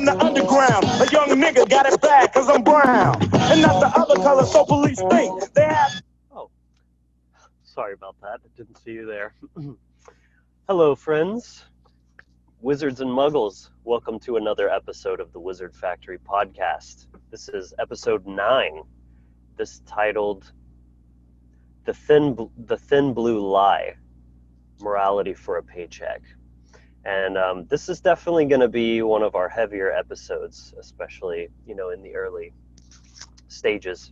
the underground. A young nigga got it bad cause I'm brown. And not the other color, so police think they have... Oh, sorry about that. I didn't see you there. Hello, friends. Wizards and Muggles. Welcome to another episode of the Wizard Factory podcast. This is episode 9. This titled The Thin Blue Lie, Morality for a Paycheck. And this is definitely going to be one of our heavier episodes, especially, in the early stages.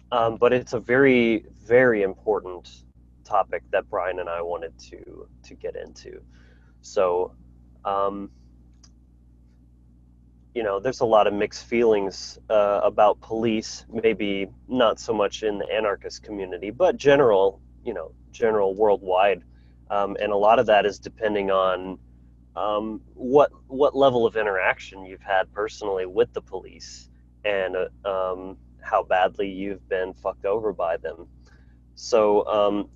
But it's a very, very important topic that Brian and I wanted to get into. So, there's a lot of mixed feelings about police, maybe not so much in the anarchist community, but general worldwide. And a lot of that is depending on what level of interaction you've had personally with the police and how badly you've been fucked over by them. So,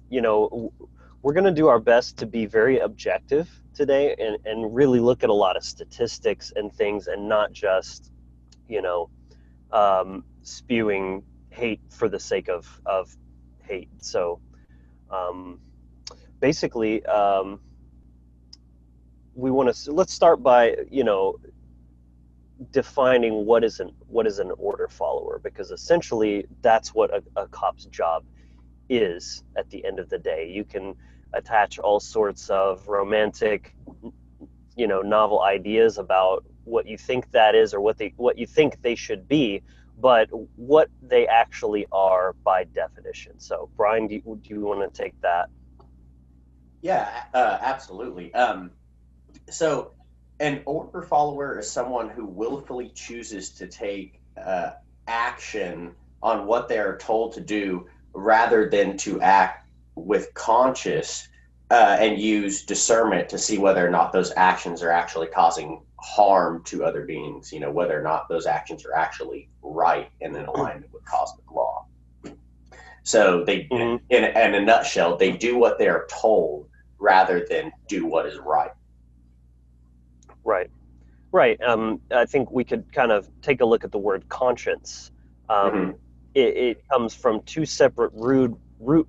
we're going to do our best to be very objective today and really look at a lot of statistics and things and not just, spewing hate for the sake of hate. So, basically, let's start by, defining what is an order follower, because essentially that's what a cop's job is at the end of the day. You can attach all sorts of romantic, novel ideas about what you think that is or what you think they should be, but what they actually are by definition. So, Brian, do you want to take that? Yeah, absolutely. So an order follower is someone who willfully chooses to take action on what they are told to do rather than to act with conscience and use discernment to see whether or not those actions are actually causing harm to other beings, whether or not those actions are actually right and in alignment with cosmic law. So they, in a nutshell, they do what they are told rather than do what is right. Right. I think we could kind of take a look at the word conscience. It comes from two separate root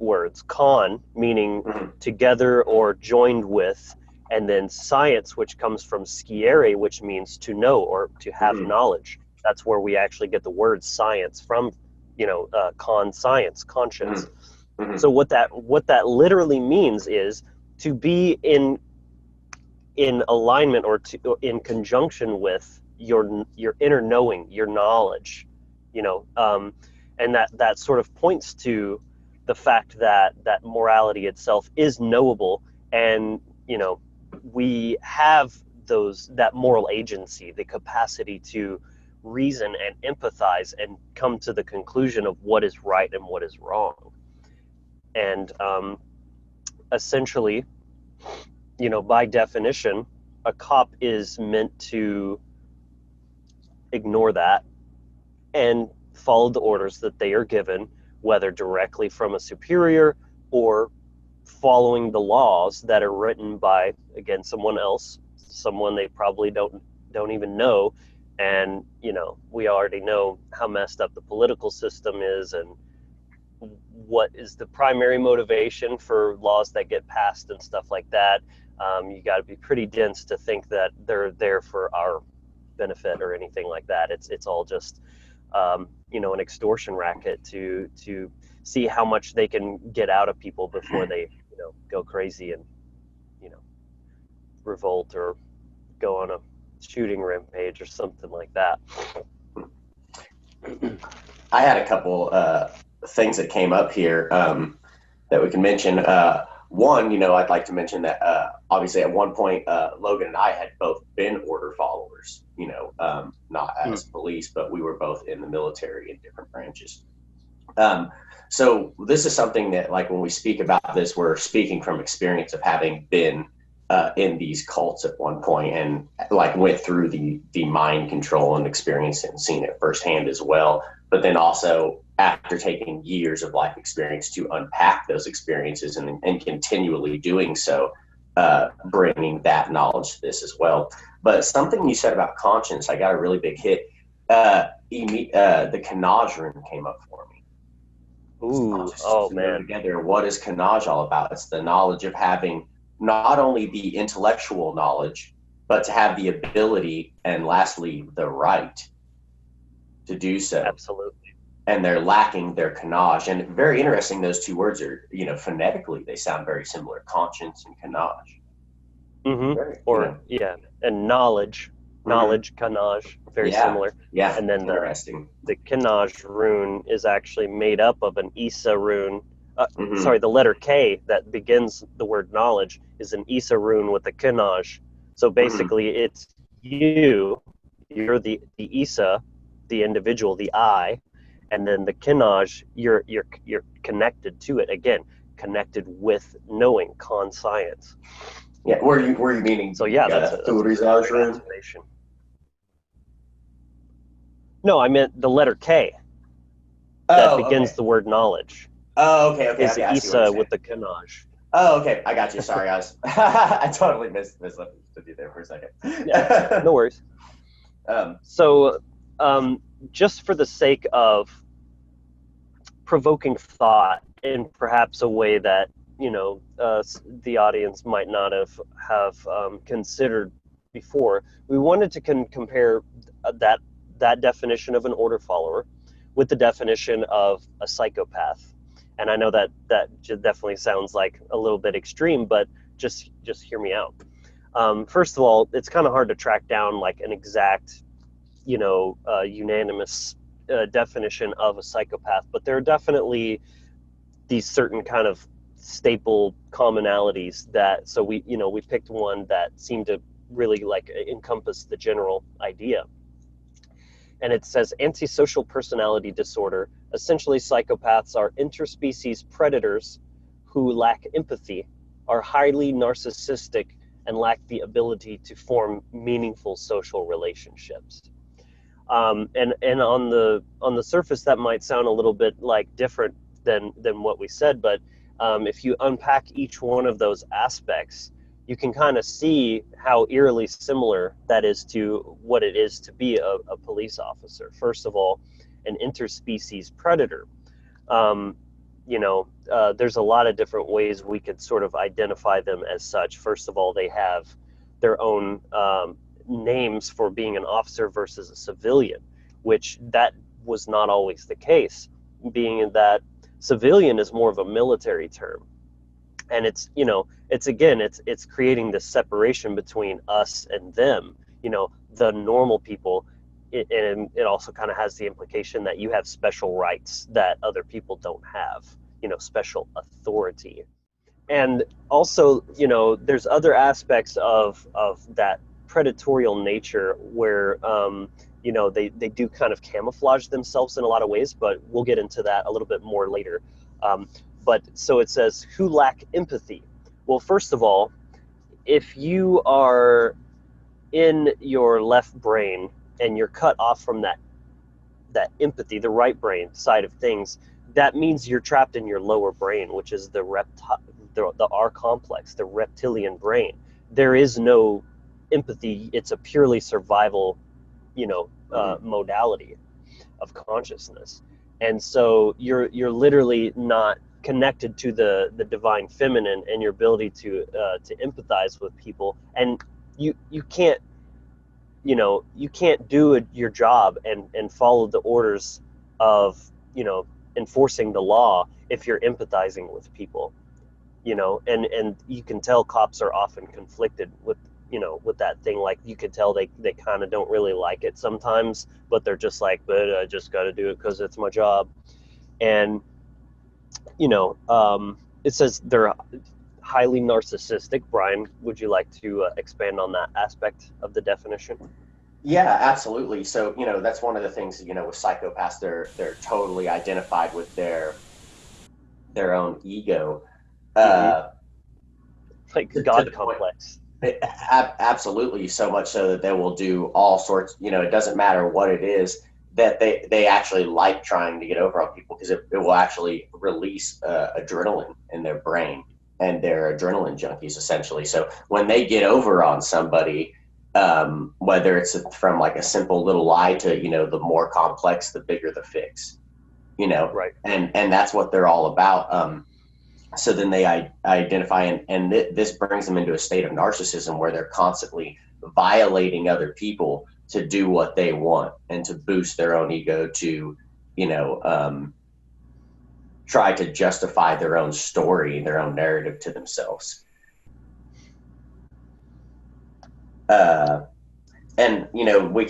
words: con, meaning together or joined with, and then science, which comes from sciere, which means to know or to have knowledge. That's where we actually get the word science from, con, science, conscience. So what that literally means is to be in alignment or in conjunction with your inner knowing, your knowledge, and that sort of points to the fact that morality itself is knowable, and we have that moral agency, the capacity to reason and empathize and come to the conclusion of what is right and what is wrong. And essentially, by definition, a cop is meant to ignore that and follow the orders that they are given, whether directly from a superior or following the laws that are written by, again, someone else, someone they probably don't even know. And, we already know how messed up the political system is and what is the primary motivation for laws that get passed and stuff like that. You got to be pretty dense to think that they're there for our benefit or anything like that. It's all just, an extortion racket to see how much they can get out of people before they, go crazy and, revolt or go on a shooting rampage or something like that. I had a couple things that came up here that we can mention. One, I'd like to mention that obviously at one point, Logan and I had both been order followers, not as police, but we were both in the military in different branches. So this is something that, like, when we speak about this, we're speaking from experience of having been in these cults at one point and went through the mind control and experience and seen it firsthand as well. But then also after taking years of life experience to unpack those experiences and continually doing so, bringing that knowledge to this as well. But something you said about conscience, I got a really big hit. The Kanaj rune came up for me. Ooh, oh man. Together, what is Kanaj all about? It's the knowledge of having not only the intellectual knowledge, but to have the ability and lastly, the right to do so. Absolutely. And they're lacking their Kanaj. And very interesting, those two words are, phonetically, they sound very similar, conscience and Kanaj. Yeah, and knowledge, Kanaj, very similar. Yeah, and then interesting. The Kanaj rune is actually made up of an Isa rune. Sorry, the letter K that begins the word knowledge is an Isa rune with a Kanaj. So basically, it's you're the Isa, the individual, the I, and then the Kanaj, you're connected to it again, connected with knowing, conscience. Yeah, were you meaning? So yeah, that's a great explanation. No, I meant the letter K that begins the word knowledge. Oh, okay. Is Isa with the Kanaj. Oh, okay. I got you. Sorry, I totally misunderstood you there for a second. Yeah, no worries. So, just for the sake of provoking thought in perhaps a way that the audience might not have considered before, we wanted to compare that definition of an order follower with the definition of a psychopath. And I know that definitely sounds like a little bit extreme, but just hear me out. First of all, it's kind of hard to track down like an exact, unanimous definition of a psychopath, but there are definitely these certain kind of staple commonalities that, so we picked one that seemed to really like encompass the general idea. And it says antisocial personality disorder. Essentially, psychopaths are interspecies predators who lack empathy, are highly narcissistic, and lack the ability to form meaningful social relationships. And on the surface, that might sound a little bit like different than what we said, but if you unpack each one of those aspects, you can kind of see how eerily similar that is to what it is to be a police officer. First of all, an interspecies predator. There's a lot of different ways we could sort of identify them as such. First of all, they have their own names for being an officer versus a civilian, which that was not always the case, being that civilian is more of a military term. And it's creating this separation between us and them, the normal people. And it also kind of has the implication that you have special rights that other people don't have, special authority. And also, there's other aspects of that predatorial nature where, they do kind of camouflage themselves in a lot of ways, but we'll get into that a little bit more later. But so it says, who lack empathy? Well, first of all, if you are in your left brain and you're cut off from that empathy, the right brain side of things, that means you're trapped in your lower brain, which is the R complex, the reptilian brain. There is no empathy. It's a purely survival, modality of consciousness. And so you're literally not connected to the divine feminine and your ability to empathize with people, and you can't do your job and follow the orders of enforcing the law if you're empathizing with people, and you can tell cops are often conflicted with that thing. Like, you could tell they kind of don't really like it sometimes, but they're just like, but I just got to do it because it's my job. And it says they're highly narcissistic. Brian, would you like to expand on that aspect of the definition? Yeah, absolutely. So, that's one of the things, with psychopaths, they're totally identified with their own ego. Like God complex. Absolutely. So much so that they will do all sorts, it doesn't matter what it is, that they actually like trying to get over on people, because it will actually release adrenaline in their brain, and they're adrenaline junkies essentially. So when they get over on somebody, whether it's from like a simple little lie to, you know, the more complex, the bigger the fix, you know, Right. And that's what they're all about. So then they identify, and this brings them into a state of narcissism where they're constantly violating other people to do what they want and to boost their own ego, to, you know, try to justify their own story, their own narrative to themselves. And, you know, we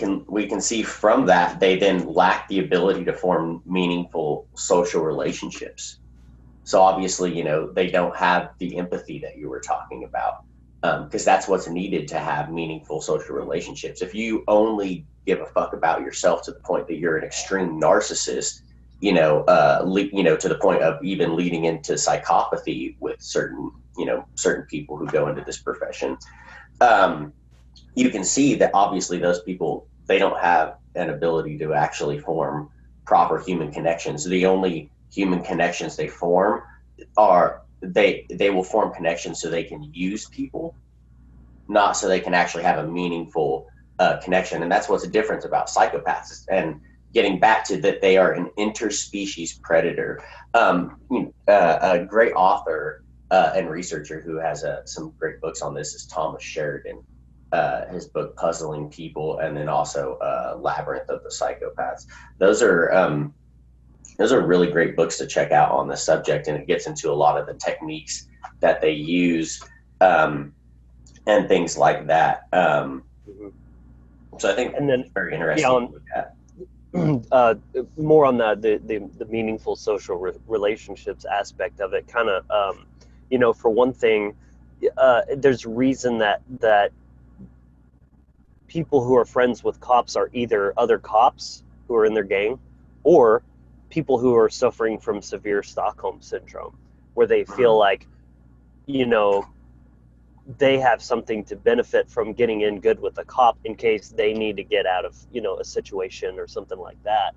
can see from that they then lack the ability to form meaningful social relationships. So obviously, you know, they don't have the empathy that you were talking about, because that's what's needed to have meaningful social relationships. If you only give a fuck about yourself to the point that you're an extreme narcissist, you know, to the point of even leading into psychopathy with certain people who go into this profession, you can see that obviously those people, they don't have an ability to actually form proper human connections. The only human connections they form are they will form connections so they can use people, not so they can actually have a meaningful connection. And that's what's the difference about psychopaths. And getting back to that, they are an interspecies predator. A great author and researcher who has some great books on this is Thomas Sheridan. His book Puzzling People, and then also Labyrinth of the Psychopaths. Those are really great books to check out on the subject, and it gets into a lot of the techniques that they use and things like that. So I think it's very interesting to look at. More on the meaningful social relationships aspect of it. Kind of, you know, for one thing, there's reason that people who are friends with cops are either other cops who are in their gang, or people who are suffering from severe Stockholm syndrome, where they feel like, you know, they have something to benefit from getting in good with a cop in case they need to get out of, you know, a situation or something like that.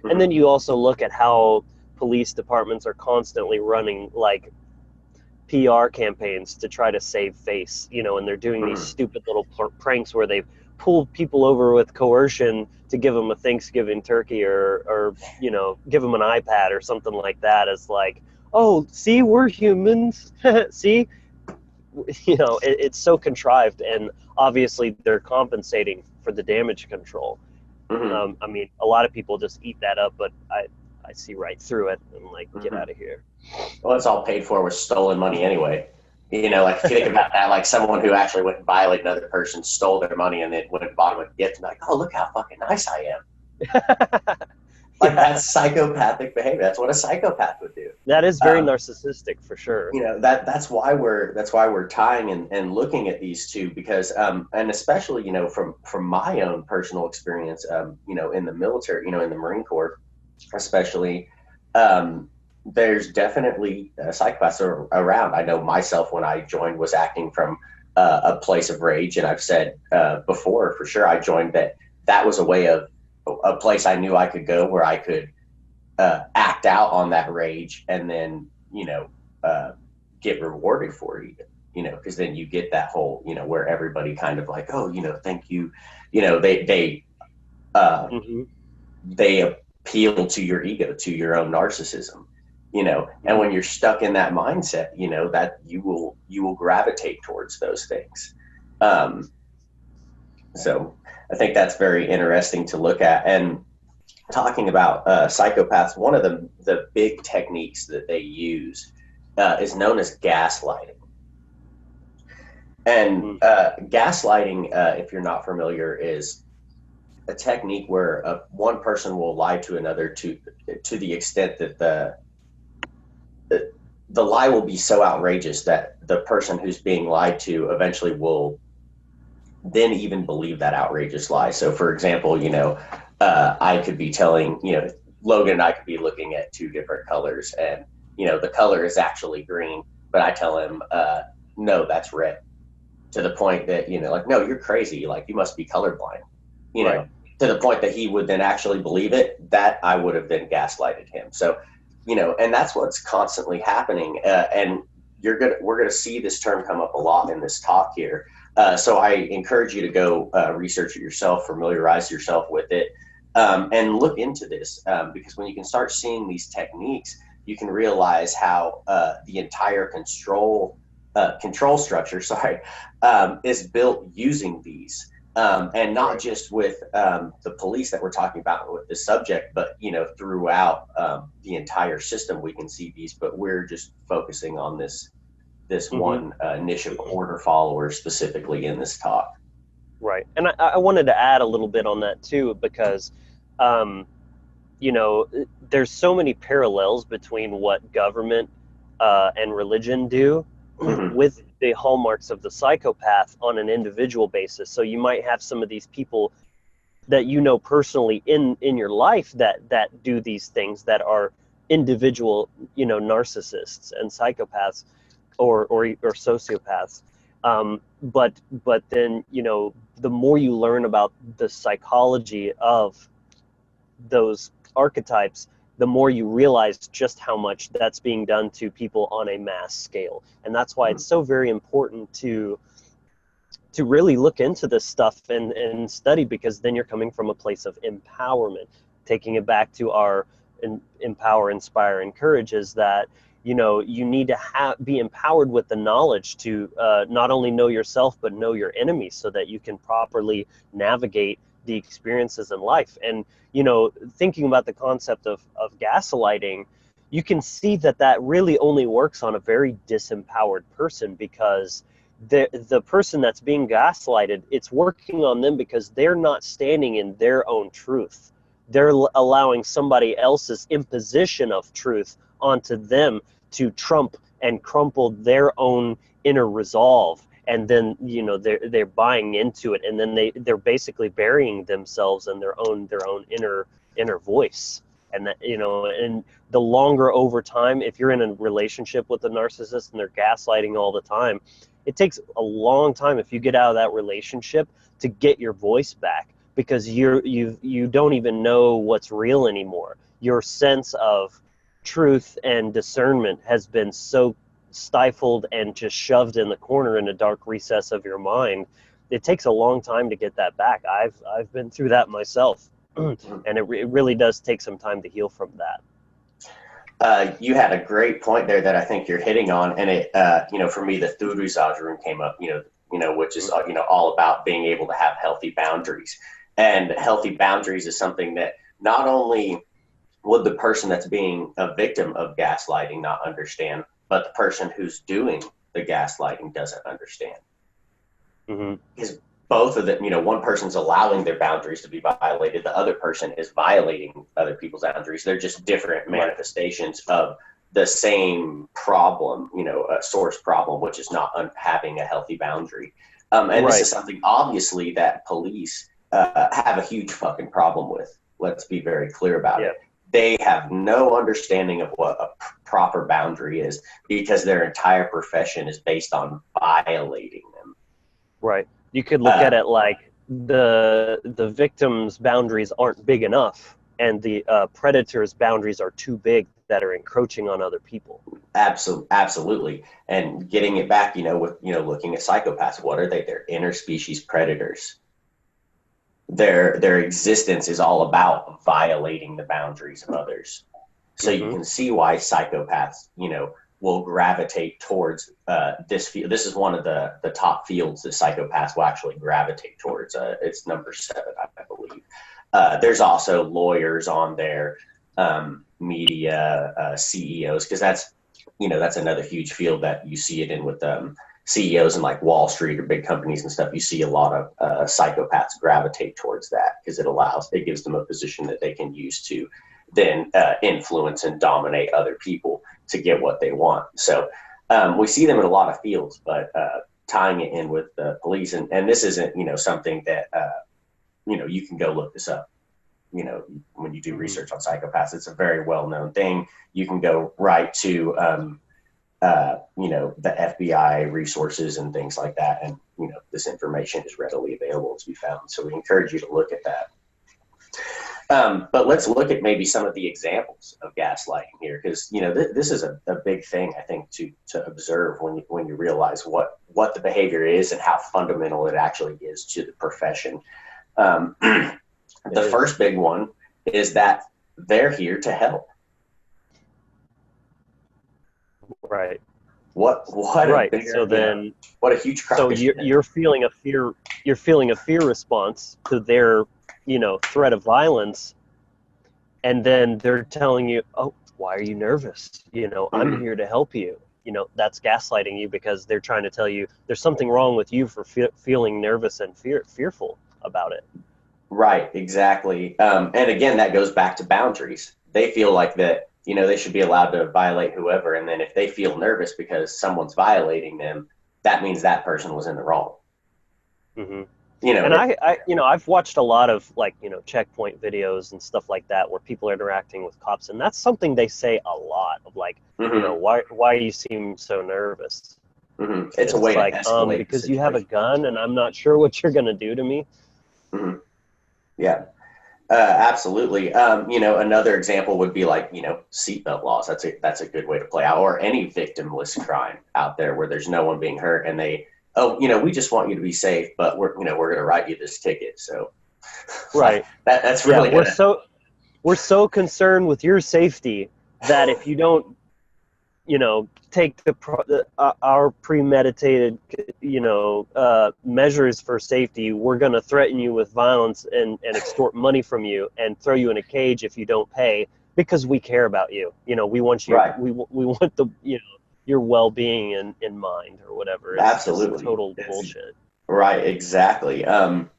And then you also look at how police departments are constantly running like PR campaigns to try to save face, you know, and they're doing these stupid little pranks where they pull people over with coercion to give them a Thanksgiving turkey or you know, give them an iPad or something like that, as like, oh, see, we're humans. See, you know, it's so contrived, and obviously they're compensating for the damage control. I mean, a lot of people just eat that up, but I see right through it and like, get out of here. Well, it's all paid for with stolen money anyway. You know, like if you think about that, like someone who actually went and violated another person, stole their money, and then went and bought them a gift, and like, oh, look how fucking nice I am. Like, that's psychopathic behavior. That's what a psychopath would do. That is very narcissistic, for sure. You know, that's why we're tying and looking at these two, because and especially, you know, from my own personal experience, you know, in the military, you know, in the Marine Corps, especially, there's definitely psychopaths around. I know myself, when I joined, was acting from a place of rage, and I've said before, for sure, I joined that was a place I knew I could go where I could act out on that rage, and then, you know, get rewarded for it, you know, because then you get that whole, you know, where everybody kind of like, oh, you know, thank you, you know, they appeal to your ego, to your own narcissism, you know, and when you're stuck in that mindset, you know, that you will gravitate towards those things. So I think that's very interesting to look at. And talking about psychopaths, one of the big techniques that they use is known as gaslighting. And gaslighting, if you're not familiar, is a technique where one person will lie to another to the extent that the lie will be so outrageous that the person who's being lied to eventually will then even believe that outrageous lie. So, for example, you know, I could be telling, you know, Logan and I could be looking at two different colors, and, you know, the color is actually green, but I tell him, no, that's red, to the point that, you know, like, no, you're crazy. Like, you must be colorblind, you know, to the point that he would then actually believe it, that I would have then gaslighted him. So, you know, and that's what's constantly happening. And we're going to see this term come up a lot in this talk here. So I encourage you to go research it yourself, familiarize yourself with it, and look into this, because when you can start seeing these techniques, you can realize how the entire control structure, is built using these. And not just with the police that we're talking about with this subject, but throughout the entire system, we can see these. But we're just focusing on this one niche of order followers specifically in this talk. Right, and I wanted to add a little bit on that too, because there's so many parallels between what government and religion do with the hallmarks of the psychopath on an individual basis. So you might have some of these people that personally in your life that do these things, that are individual narcissists and psychopaths or sociopaths. But then the more you learn about the psychology of those archetypes, the more you realize just how much that's being done to people on a mass scale. And that's why it's so very important to really look into this stuff and study, because then you're coming from a place of empowerment. Taking it back to our empower, inspire, encourage, is that you need to be empowered with the knowledge to not only know yourself but know your enemies, so that you can properly navigate the experiences in life. And thinking about the concept of gaslighting, you can see that really only works on a very disempowered person, because the person that's being gaslighted, it's working on them because they're not standing in their own truth. They're allowing somebody else's imposition of truth onto them to trump and crumple their own inner resolve. And then they're buying into it, and then they're basically burying themselves in their own inner voice. And that and the longer over time, if you're in a relationship with a narcissist and they're gaslighting all the time, it takes a long time, if you get out of that relationship, to get your voice back, because you don't even know what's real anymore. Your sense of truth and discernment has been so stifled and just shoved in the corner in a dark recess of your mind. It takes a long time to get that back. I've been through that myself, and it really does take some time to heal from that. You had a great point there that I think you're hitting on, and it for me, the Thurusaj room came up, which is all about being able to have healthy boundaries. And healthy boundaries is something that not only would the person that's being a victim of gaslighting not understand, but the person who's doing the gaslighting doesn't understand. Because both of them, one person's allowing their boundaries to be violated, the other person is violating other people's boundaries. They're just different manifestations of the same problem, a source problem, which is not having a healthy boundary. And this is something, obviously, that police have a huge fucking problem with. Let's be very clear about it. They have no understanding of what a proper boundary is, because their entire profession is based on violating them. Right. You could look at it like the victim's boundaries aren't big enough, and the predator's boundaries are too big, that are encroaching on other people. Absolutely. And getting it back, with looking at psychopaths, what are they? They're interspecies predators. Their existence is all about violating the boundaries of others. So you can see why psychopaths, will gravitate towards this field. This is one of the top fields that psychopaths will actually gravitate towards. It's number 7, I believe. There's also lawyers on there, media, CEOs, because that's another huge field that you see it in with CEOs in like Wall Street or big companies and stuff. You see a lot of psychopaths gravitate towards that, because it gives them a position that they can use to then influence and dominate other people to get what they want. So we see them in a lot of fields, but tying it in with the police, and this isn't something that you can go look this up. When you do research on psychopaths, it's a very well-known thing. You can go right to the FBI resources and things like that, and this information is readily available to be found. So we encourage you to look at that. But let's look at maybe some of the examples of gaslighting here, because this is a big thing, I think, to observe when you realize what the behavior is and how fundamental it actually is to the profession. The first big one is that they're here to help. Right. What right. A bigger, so then what a huge crock so of shit. you're feeling a fear response to their threat of violence, and then they're telling you, oh, why are you nervous? I'm here to help you. That's gaslighting you, because they're trying to tell you there's something wrong with you for feeling nervous and fearful about it. Right, exactly. And again, that goes back to boundaries. They feel like that, they should be allowed to violate whoever. And then if they feel nervous because someone's violating them, that means that person was in the wrong. Mm-hmm. And I've watched a lot of checkpoint videos and stuff like that where people are interacting with cops, and that's something they say a lot of, why do you seem so nervous? Mm-hmm. It's a way to escalate because you have a gun and I'm not sure what you're gonna do to me. Mm-hmm. Yeah, absolutely. Another example would be seatbelt laws. That's a good way to play out, or any victimless crime out there where there's no one being hurt, and we just want you to be safe, but we're going to write you this ticket. So, right. That's really we're so concerned with your safety that if you don't, take our premeditated, measures for safety, we're going to threaten you with violence and extort money from you and throw you in a cage if you don't pay, because we care about you. We want you. Right. We want your well-being in mind, or whatever. It's absolutely just total bullshit. Right. Exactly. And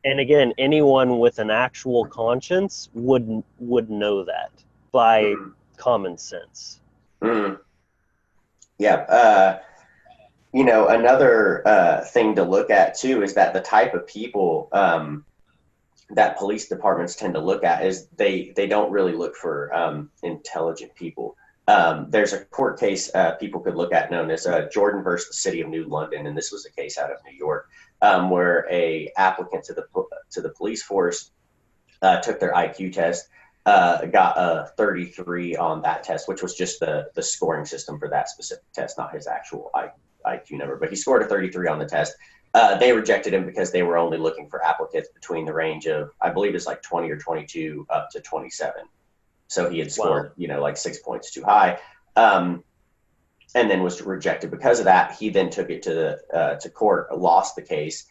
again, anyone with an actual conscience would know that by common sense. Mm-hmm. Yeah. Another thing to look at too is that the type of people that police departments tend to look at is they don't really look for intelligent people. There's a court case people could look at known as Jordan versus the City of New London, and this was a case out of New York where a applicant to the police force took their IQ test. Got a 33 on that test, which was just the scoring system for that specific test, not his actual IQ number. But he scored a 33 on the test. They rejected him because they were only looking for applicants between the range of, I believe it's 20 or 22 up to 27. So he had scored, 6 points too high, and then was rejected because of that. He then took it to court, lost the case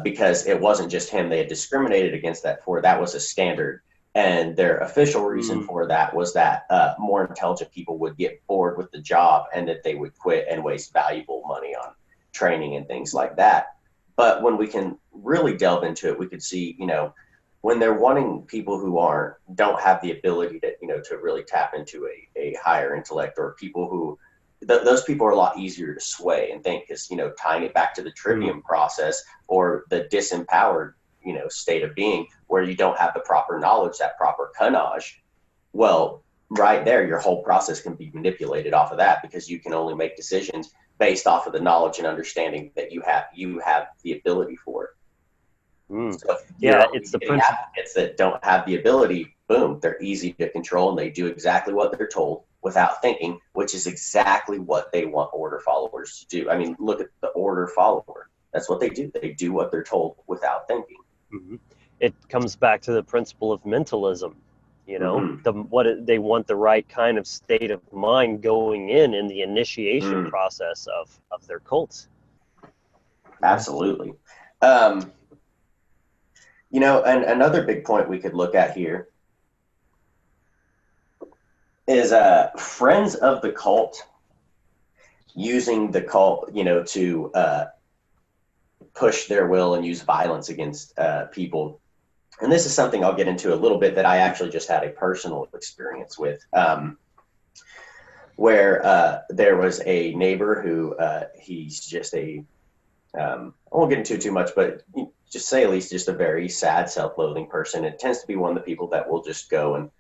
because it wasn't just him. They had discriminated against that was a standard. And their official reason for that was that more intelligent people would get bored with the job and that they would quit and waste valuable money on training and things like that. But when we can really delve into it, we could see, when they're wanting people who don't have the ability to really tap into a higher intellect, or people who those people are a lot easier to sway and think, because, tying it back to the trivium process or the disempowered state of being, where you don't have the proper knowledge, that proper panache. Well, right there, your whole process can be manipulated off of that, because you can only make decisions based off of the knowledge and understanding that you have the ability for it. So it's the principle. Applicants that don't have the ability, boom, they're easy to control, and they do exactly what they're told without thinking, which is exactly what they want order followers to do. I mean, look at the order follower. That's what they do. They do what they're told without thinking. Mm-hmm. It comes back to the principle of mentalism. They want the right kind of state of mind going in the initiation process of their cults. Absolutely. And another big point we could look at here is friends of the cult using the cult, to push their will and use violence against people. And this is something I'll get into a little bit that I actually just had a personal experience with, where there was a neighbor who he's just I won't get into too much, but just say at least just a very sad, self-loathing person. It tends to be one of the people that will just go and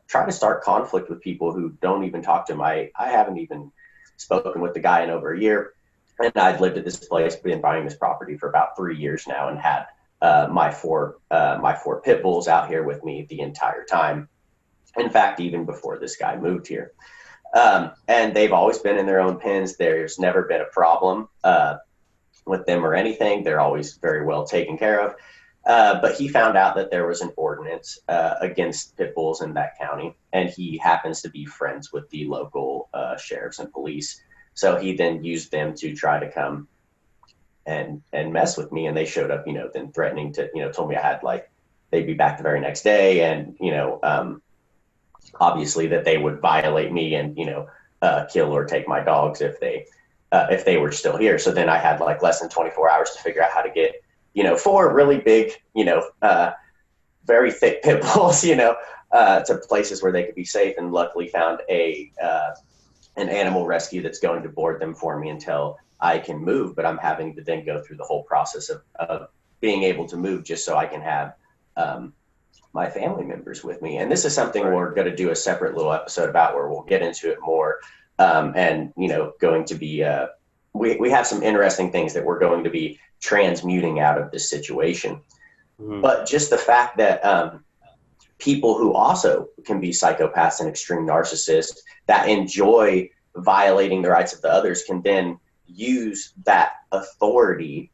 try to start conflict with people who don't even talk to him. I haven't even spoken with the guy in over a year. And I'd lived at this place, been buying this property for about 3 years now, and had my four pit bulls out here with me the entire time. In fact, even before this guy moved here. And they've always been in their own pens. There's never been a problem with them or anything. They're always very well taken care of. But he found out that there was an ordinance against pit bulls in that county, and he happens to be friends with the local sheriffs and police. So he then used them to try to come and mess with me. And they showed up, then threatening to, told me I had they'd be back the very next day, and obviously that they would violate me and kill or take my dogs if they were still here. So then I had less than 24 hours to figure out how to get 4 really big very thick pit bulls to places where they could be safe, and luckily found an animal rescue that's going to board them for me until I can move. But I'm having to then go through the whole process of being able to move just so I can have my family members with me. And this is something we're going to do a separate little episode about, where we'll get into it more. And, going to be, we have some interesting things that we're going to be transmuting out of this situation. Mm-hmm. But just the fact that people who also can be psychopaths and extreme narcissists that enjoy violating the rights of the others can then use that authority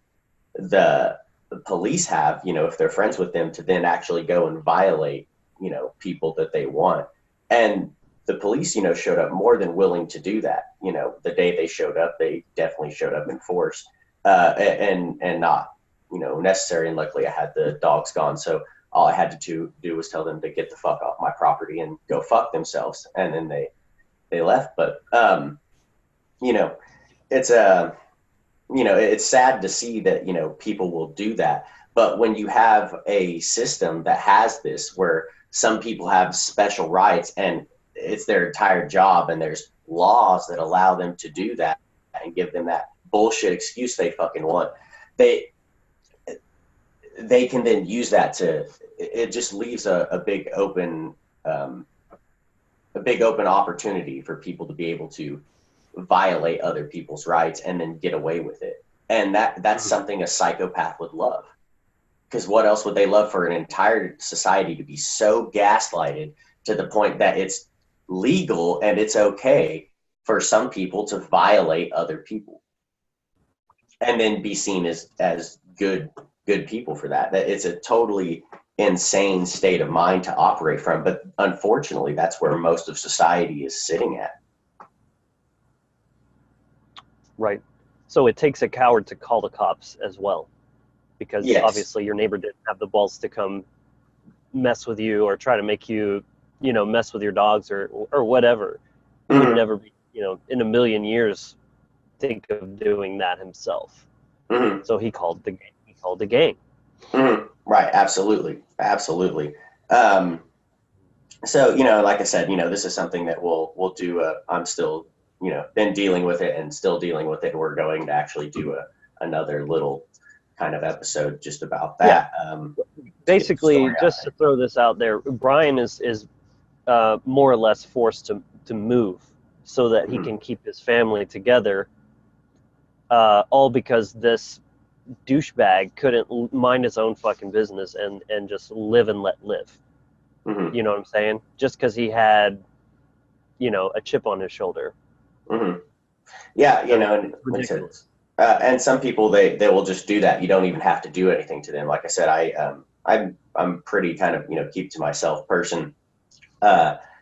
the police have, if they're friends with them, to then actually go and violate, people that they want. And the police, showed up more than willing to do that. The day they showed up, they definitely showed up in force, and not, necessary. And luckily I had the dogs gone. So all I had to do was tell them to get the fuck off my property and go fuck themselves. And then they left. But, it's it's sad to see that, people will do that. But when you have a system that has this, where some people have special rights and it's their entire job, and there's laws that allow them to do that and give them that bullshit excuse they fucking want, they can then use that to, it just leaves a big open opportunity for people to be able to violate other people's rights and then get away with it. And that's something a psychopath would love. Because what else would they love for an entire society to be so gaslighted to the point that it's legal and it's okay for some people to violate other people and then be seen as good people for that? That it's a totally insane state of mind to operate from. But unfortunately, that's where most of society is sitting at. Right. So it takes a coward to call the cops as well, because obviously your neighbor didn't have the balls to come mess with you or try to make you, mess with your dogs or whatever. He would never be, in a million years think of doing that himself. Mm-hmm. So he called the gang. Mm-hmm. Right. Absolutely. So, like I said, this is something that we'll do. I'm still, been dealing with it and still dealing with it. We're going to actually do another little kind of episode just about that. Yeah. Basically, just to throw this out there, Brian is more or less forced to move so that he can keep his family together, all because this douchebag couldn't mind his own fucking business and just live and let live. Mm-hmm. You know what I'm saying? Just because he had, a chip on his shoulder. Mm-hmm. Yeah, and ridiculous. And some people they will just do that. You don't even have to do anything to them. Like I said, I'm pretty kind of keep to myself person.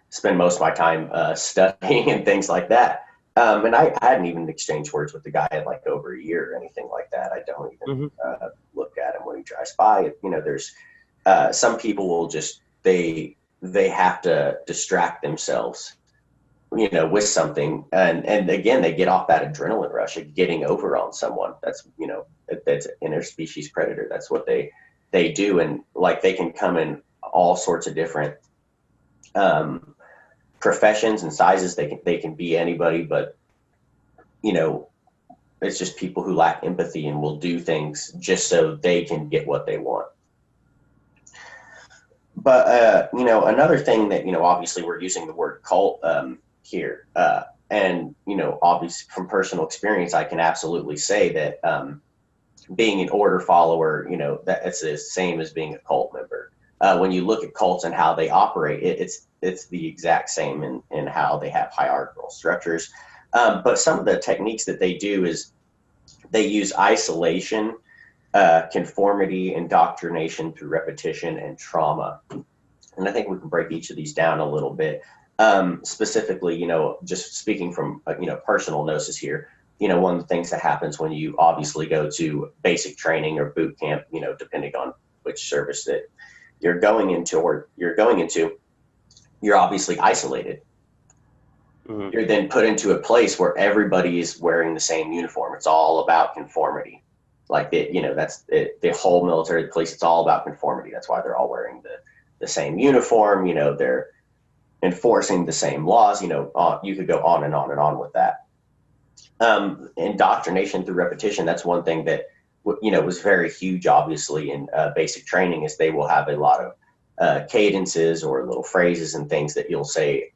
Spend most of my time studying and things like that. And I hadn't even exchanged words with the guy in over a year or anything like that. I don't even look at him when he drives by. There's some people will just they have to distract themselves with something. And again, they get off that adrenaline rush of getting over on someone. That's, that's an interspecies predator. That's what they do. And they can come in all sorts of different professions and sizes. They can be anybody, but, it's just people who lack empathy and will do things just so they can get what they want. But, another thing that, obviously we're using the word cult, here. And, obviously from personal experience, I can absolutely say that being an order follower, that it's the same as being a cult member. When you look at cults and how they operate, it's the exact same in how they have hierarchical structures. But some of the techniques that they do is they use isolation, conformity, indoctrination through repetition, and trauma. And I think we can break each of these down a little bit. Specifically, just speaking from, personal gnosis here, one of the things that happens when you obviously go to basic training or boot camp, depending on which service that you're going into, you're obviously isolated. Mm-hmm. You're then put into a place where everybody is wearing the same uniform. It's all about conformity. Like that's it, the whole military police. It's all about conformity. That's why they're all wearing the same uniform. They're enforcing the same laws. You could go on and on and on with that. Indoctrination through repetition. That's one thing that was very huge, obviously, in basic training. Is they will have a lot of cadences or little phrases and things that you'll say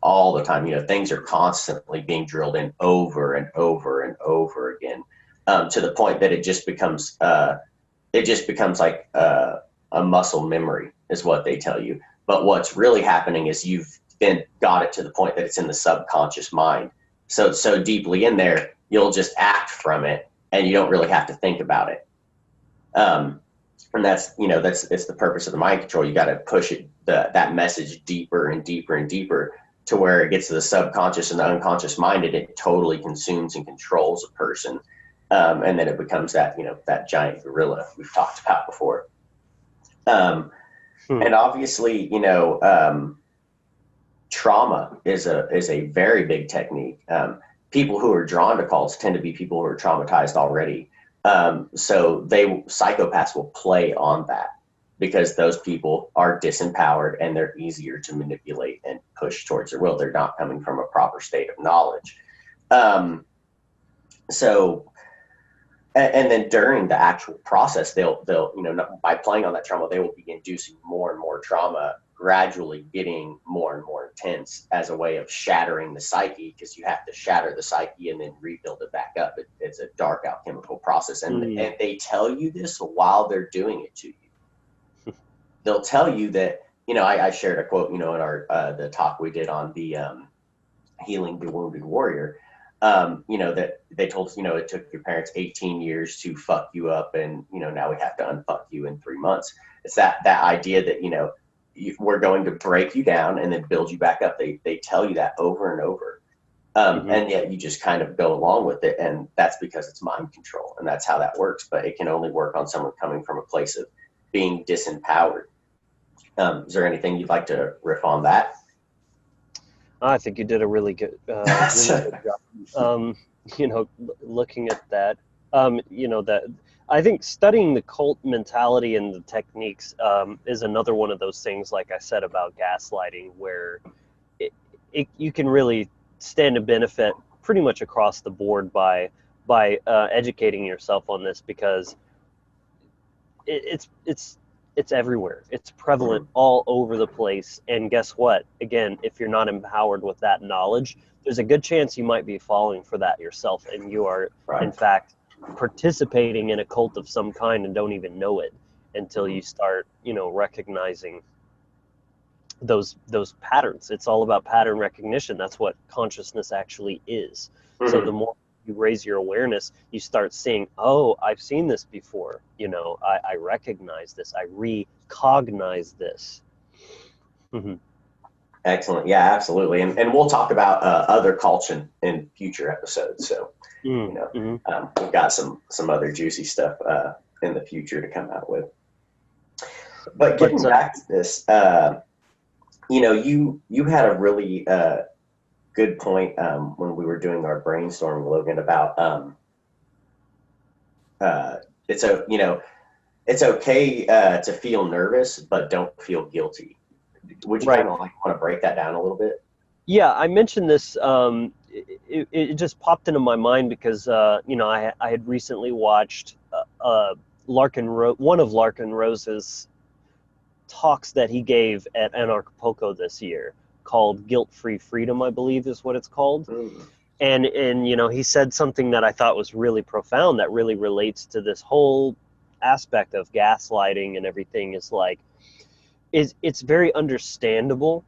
all the time. Things are constantly being drilled in over and over and over again, to the point that it just becomes like a muscle memory is what they tell you. But what's really happening is you've then got it to the point that it's in the subconscious mind. So deeply in there, you'll just act from it, and you don't really have to think about it. And that's it's the purpose of the mind control. You got to push that message deeper and deeper and deeper to where it gets to the subconscious and the unconscious mind, and it totally consumes and controls a person. And then it becomes that giant gorilla we've talked about before. And obviously, trauma is a very big technique. People who are drawn to cults tend to be people who are traumatized already. So psychopaths will play on that because those people are disempowered and they're easier to manipulate and push towards their will. They're not coming from a proper state of knowledge. And then during the actual process, they'll by playing on that trauma, they will be inducing more and more trauma, gradually getting more and more intense as a way of shattering the psyche, because you have to shatter the psyche and then rebuild it back up. It's a dark alchemical process. And they tell you this while they're doing it to you. They'll tell you that, I shared a quote, in our the talk we did on the healing the wounded warrior. That they told us, it took your parents 18 years to fuck you up, and now we have to unfuck you in 3 months. It's that idea that we're going to break you down and then build you back up. They tell you that over and over, and yet you just kind of go along with it, and that's because it's mind control, and that's how that works. But it can only work on someone coming from a place of being disempowered. Is there anything you'd like to riff on that? I think you did a really good job. Looking at that, that I think studying the cult mentality and the techniques is another one of those things, like I said about gaslighting, where you can really stand to benefit pretty much across the board by educating yourself on this, because it's everywhere. It's prevalent all over the place. And guess what? Again, if you're not empowered with that knowledge, there's a good chance you might be falling for that yourself, and you are, in fact, participating in a cult of some kind and don't even know it until you start, recognizing those patterns. It's all about pattern recognition. That's what consciousness actually is. So the more you raise your awareness, you start seeing, oh, I've seen this before. I recognize this. I recognize this. Excellent. Yeah, absolutely. And we'll talk about other cults in future episodes. So, we've got some other juicy stuff in the future to come out with. But getting back to this, you had a really good point when we were doing our brainstorming, Logan, about it's okay to feel nervous, but don't feel guilty. Would you kind of want to break that down a little bit? Yeah, I mentioned this. It just popped into my mind because I had recently watched one of Larkin Rose's talks that he gave at Anarchapulco this year, called Guilt-Free Freedom, I believe is what it's called. And you know, he said something that I thought was really profound that really relates to this whole aspect of gaslighting and everything. Is like, it's very understandable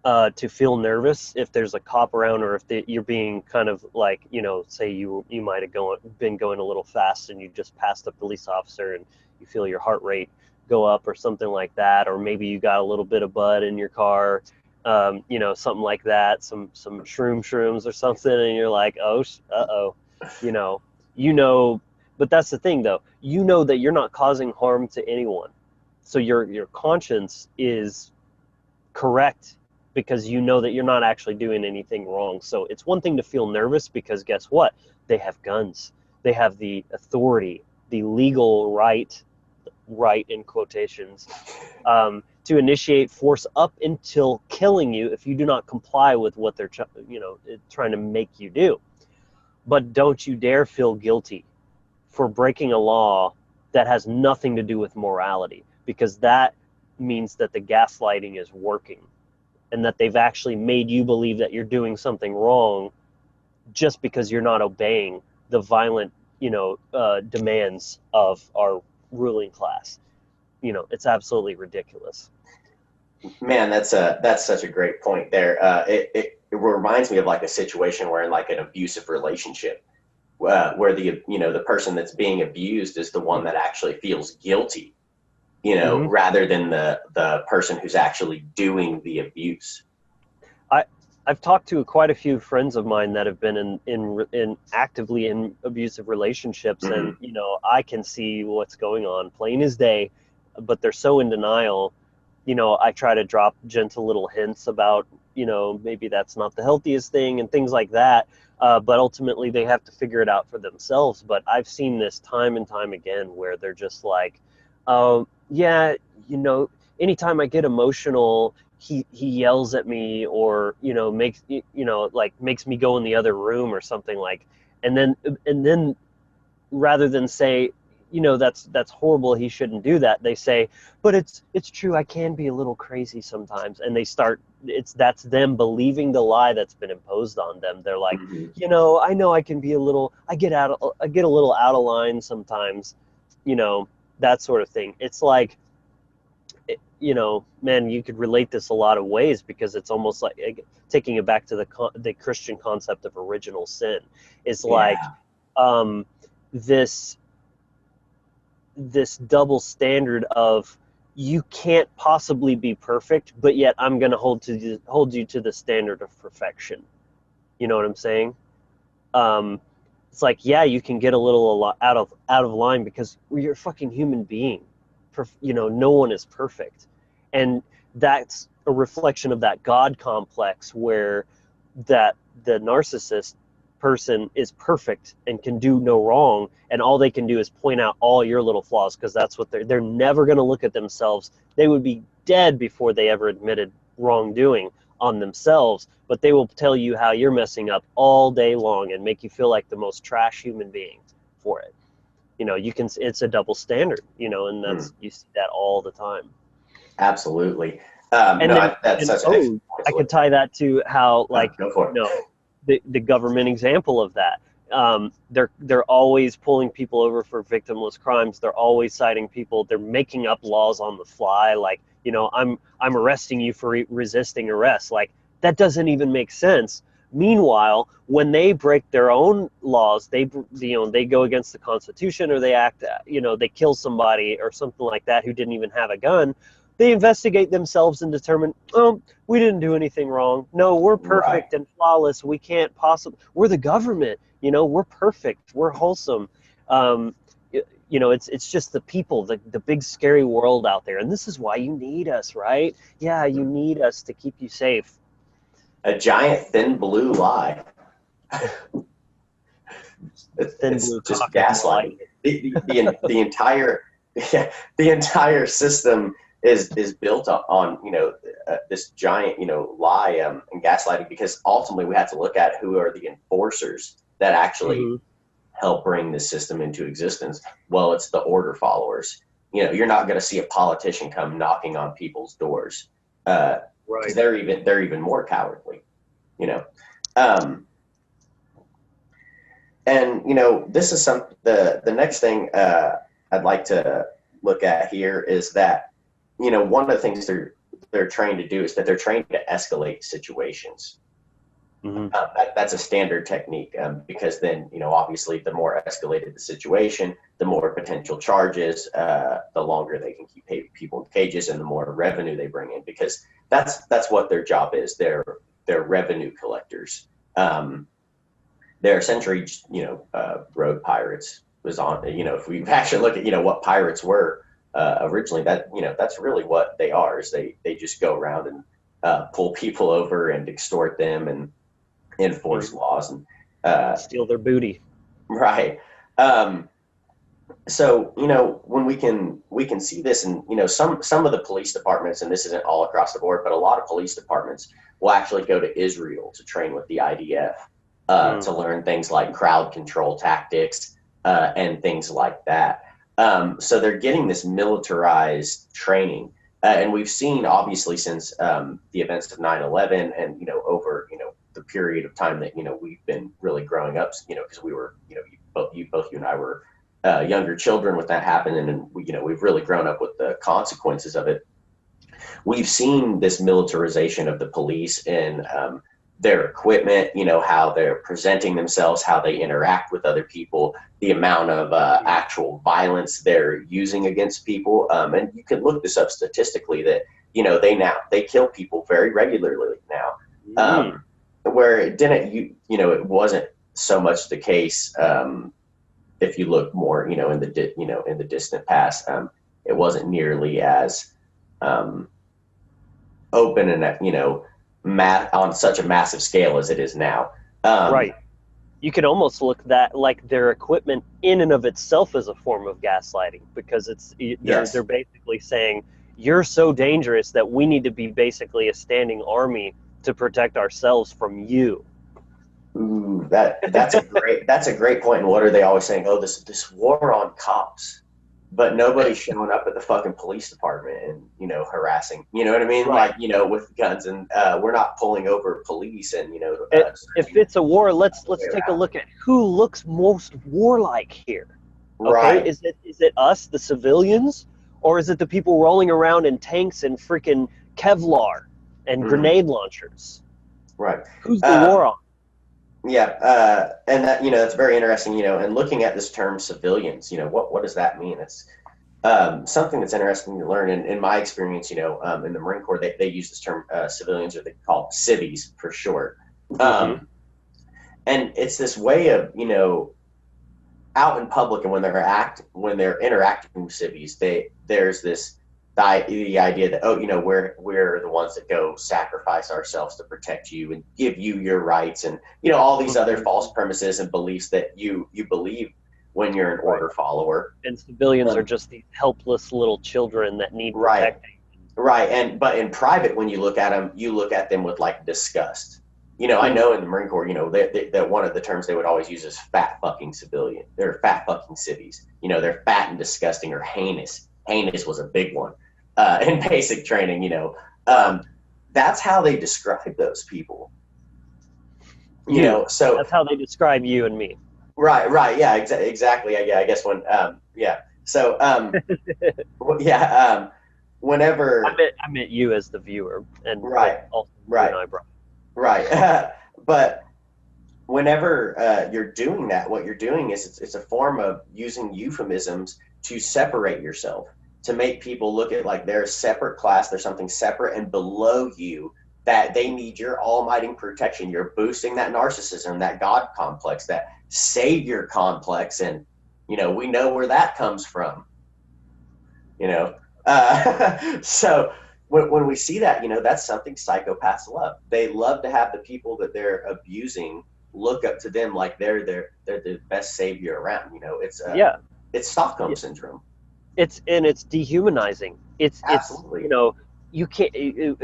to feel nervous if there's a cop around, or if you're being kind of like, you know, say you might have been going a little fast and you just passed a police officer and you feel your heart rate go up or something like that, or maybe you got a little bit of bud in your car, you know, something like that, some shrooms or something, and you're like, oh, you know, but that's the thing though, you know that you're not causing harm to anyone, so your conscience is correct because you know that you're not actually doing anything wrong. So it's one thing to feel nervous because guess what? They have guns. They have the authority, the legal right in quotations, to initiate force up until killing you if you do not comply with what they're trying to make you do. But don't you dare feel guilty for breaking a law that has nothing to do with morality, because that means that the gaslighting is working and that they've actually made you believe that you're doing something wrong just because you're not obeying the violent, demands of our ruling class. You know, it's absolutely ridiculous. Man, that's such a great point there. It reminds me of like a situation where in like an abusive relationship, where the person that's being abused is the one that actually feels guilty, rather than the person who's actually doing the abuse. I've talked to quite a few friends of mine that have been in actively in abusive relationships, and I can see what's going on plain as day, but they're so in denial. I try to drop gentle little hints about, maybe that's not the healthiest thing and things like that. But ultimately they have to figure it out for themselves. But I've seen this time and time again where they're just like, yeah, anytime I get emotional, he yells at me, or, makes me go in the other room or something, like, and then rather than say, that's horrible, he shouldn't do that, they say, but it's true, I can be a little crazy sometimes. And that's them believing the lie that's been imposed on them. They're like, I know I can be I get a little out of line sometimes, that sort of thing. It's like, man, you could relate this a lot of ways, because it's almost like taking it back to the Christian concept of original sin. It's like, this double standard of, you can't possibly be perfect, but yet I'm going to hold you to the standard of perfection. You know what I'm saying? It's like, yeah, you can get a little out of line because you're a fucking human being. No one is perfect. And that's a reflection of that God complex, where that the narcissist person is perfect and can do no wrong, and all they can do is point out all your little flaws, because that's what they're never going to look at themselves. They would be dead before they ever admitted wrongdoing on themselves, but they will tell you how you're messing up all day long and make you feel like the most trash human being for it. It's a double standard, and that's you see that all the time. Absolutely. I could tie that to how, like, go for it. the government example of that. They're always pulling people over for victimless crimes. They're always citing people. They're making up laws on the fly. Like, I'm arresting you for resisting arrest. Like, that doesn't even make sense. Meanwhile, when they break their own laws, they go against the Constitution, or they act, they kill somebody or something like that who didn't even have a gun. They investigate themselves and determine, we didn't do anything wrong. No, we're perfect and flawless. We can't possibly. We're the government. We're perfect. We're wholesome. It's just the people, the big scary world out there. And this is why you need us, right? Yeah, you need us to keep you safe. A giant thin blue lie. It's just gaslighting. The entire system is built on this giant lie and gaslighting, because ultimately we have to look at who are the enforcers that actually help bring this system into existence. Well, it's the order followers. You're not going to see a politician come knocking on people's doors, because they're even more cowardly. And, you know, this is the next thing I'd like to look at here is that, you know, one of the things they're trained to do is that they're trained to escalate situations. Mm-hmm. That's a standard technique because then, you know, obviously the more escalated the situation, the more potential charges, the longer they can keep people in cages and the more revenue they bring in, because that's what their job is. They're revenue collectors. They're essentially, you know, road pirates was on, you know, if we actually look at, you know, what pirates were originally, that, you know, that's really what they are, is they just go around and pull people over and extort them and enforce laws and steal their booty. Right. So, you know, when we can see this, and, you know, some of the police departments, and this isn't all across the board, but a lot of police departments will actually go to Israel to train with the IDF. To learn things like crowd control tactics and things like that. So they're getting this militarized training. And we've seen, obviously, since the events of 9/11 and, you know, over, you know, the period of time that, you know, we've been really growing up, you know, because we were, you know, both you and I were younger children when that happened. And, we, you know, we've really grown up with the consequences of it. We've seen this militarization of the police in their equipment, you know, how they're presenting themselves, how they interact with other people, the amount of actual violence they're using against people. And you can look this up statistically that, you know, they kill people very regularly now, where it didn't, you know, it wasn't so much the case. If you look more, you know, in the distant past, it wasn't nearly as open and, you know, on such a massive scale as it is now. Right. You could almost look that like their equipment in and of itself is a form of gaslighting, because they're basically saying, you're so dangerous that we need to be basically a standing army to protect ourselves from you. Ooh, that's a great point. And what are they always saying? Oh, this war on cops. But nobody's showing up at the fucking police department and, you know, harassing, you know what I mean? Right. Like, you know, with guns, and we're not pulling over police and, you know. If it's a war, let's take a look at who looks most warlike here. Okay? Right. Is it us, the civilians, or is it the people rolling around in tanks and freaking Kevlar and grenade launchers? Right. Who's the war on? Yeah, and that, you know, that's very interesting, you know, and looking at this term civilians, you know, what does that mean? It's something that's interesting to learn. And in my experience, you know, in the Marine Corps, they use this term civilians, or they call it civvies for short. And it's this way of, you know, out in public, and when they're interacting with civvies, there's this the idea that, oh, you know, we're the ones that go sacrifice ourselves to protect you and give you your rights, and, you know, all these other false premises and beliefs that you believe when you're an order follower. And civilians are just these helpless little children that need protecting. Right. But in private, when you look at them with like disgust. You know, I know in the Marine Corps, you know, that one of the terms they would always use is fat fucking civilian. They're fat fucking civvies. You know, they're fat and disgusting, or heinous. Heinous was a big one. In basic training, you know, that's how they describe those people. You know, so that's how they describe you and me. Right. Yeah, exactly. Yeah, I guess when, yeah. So, whenever I meant you as the viewer, and also right, and I brought. Right. But whenever you're doing that, what you're doing is it's a form of using euphemisms to separate yourself, to make people look at like they're a separate class, there's something separate and below you, that they need your almighty protection. You're boosting that narcissism, that God complex, that savior complex. And, you know, we know where that comes from, you know. So when we see that, you know, that's something psychopaths love. They love to have the people that they're abusing look up to them like they're the best savior around. You know, it's Stockholm syndrome. It's dehumanizing. It's Absolutely. You know, you can't,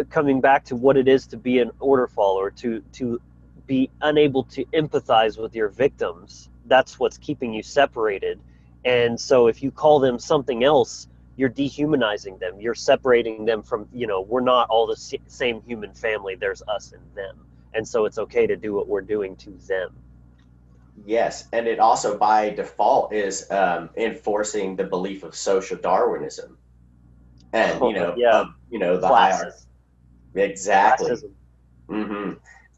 coming back to what it is to be an order follower, to be unable to empathize with your victims. That's what's keeping you separated. And so if you call them something else, you're dehumanizing them. You're separating them from, you know, we're not all the same human family. There's us and them. and so it's okay to do what we're doing to them. Yes, and it also by default is enforcing the belief of social Darwinism, and Yeah. the hierarchy. Exactly. Classism. Mm-hmm.